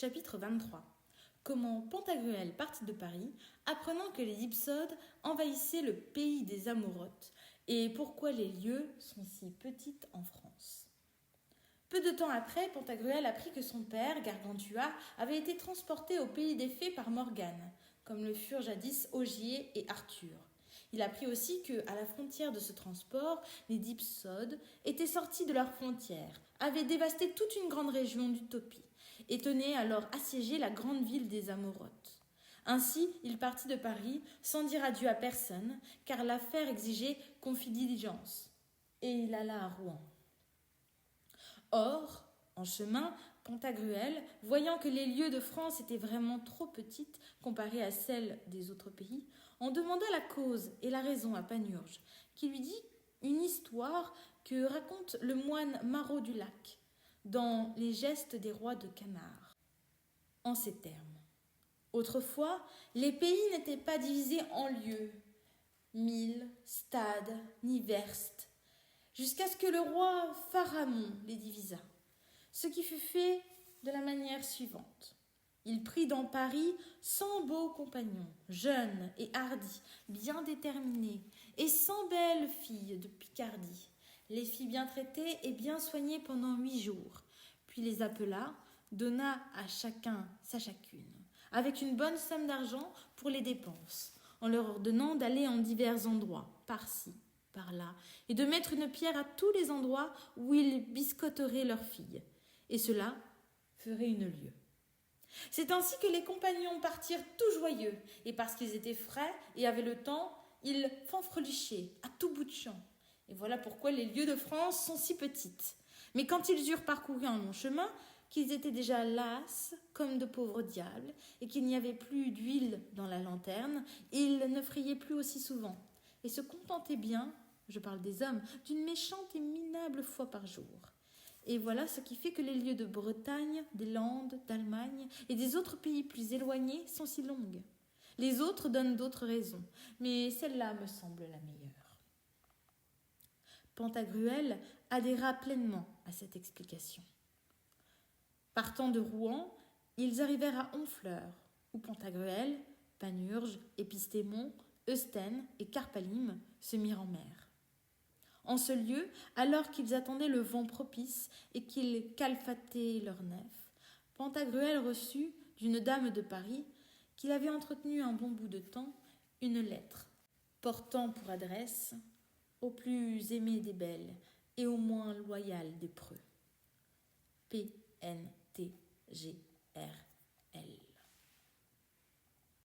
Chapitre 23. Comment Pantagruel partit de Paris, apprenant que les Dipsodes envahissaient le pays des Amaurotes, et pourquoi les lieux sont si petites en France. Peu de temps après, Pantagruel apprit que son père, Gargantua, avait été transporté au pays des fées par Morgane, comme le furent jadis Ogier et Arthur. Il apprit aussi que, à la frontière de ce transport, les Dipsodes étaient sortis de leurs frontières, avaient dévasté toute une grande région d'Utopie, et tenaient alors assiégé la grande ville des Amaurotes. Ainsi, il partit de Paris sans dire adieu à personne, car l'affaire exigeait confidence, et il alla à Rouen. Or, en chemin, Pantagruel, voyant que les lieux de France étaient vraiment trop petites comparées à celles des autres pays, en demanda la cause et la raison à Panurge, qui lui dit une histoire que raconte le moine Marot du Lac, dans Les gestes des rois de Canard, en ces termes. Autrefois, les pays n'étaient pas divisés en lieues, milles, stades, ni verstes, jusqu'à ce que le roi Pharamond les divisa, ce qui fut fait de la manière suivante. Il prit dans Paris 100 beaux compagnons, jeunes et hardis, bien déterminés, et 100 belles filles de Picardie, les fit bien traiter et bien soigner pendant 8 jours, puis les appela, donna à chacun sa chacune, avec une bonne somme d'argent pour les dépenses, en leur ordonnant d'aller en divers endroits, par-ci, par-là, et de mettre une pierre à tous les endroits où ils biscotteraient leurs filles, et cela ferait une lieue. C'est ainsi que les compagnons partirent tout joyeux, et parce qu'ils étaient frais et avaient le temps, ils fanfreluchaient à tout bout de champ. Et voilà pourquoi les lieues de France sont si petites. Mais quand ils eurent parcouru un long chemin, qu'ils étaient déjà las comme de pauvres diables, et qu'il n'y avait plus d'huile dans la lanterne, ils ne frayaient plus aussi souvent, et se contentaient bien, je parle des hommes, d'une méchante et minable fois par jour. Et voilà ce qui fait que les lieues de Bretagne, des Landes, d'Allemagne et des autres pays plus éloignés sont si longues. Les autres donnent d'autres raisons, mais celle-là me semble la meilleure. Pantagruel adhéra pleinement à cette explication. Partant de Rouen, ils arrivèrent à Honfleur, où Pantagruel, Panurge, Épistémon, Eustène et Carpalime se mirent en mer. En ce lieu, alors qu'ils attendaient le vent propice et qu'ils calfataient leurs nefs, Pantagruel reçut d'une dame de Paris, qu'il avait entretenue un bon bout de temps, une lettre, portant pour adresse au plus aimé des belles et au moins loyal des preux. P.N.T.G.R.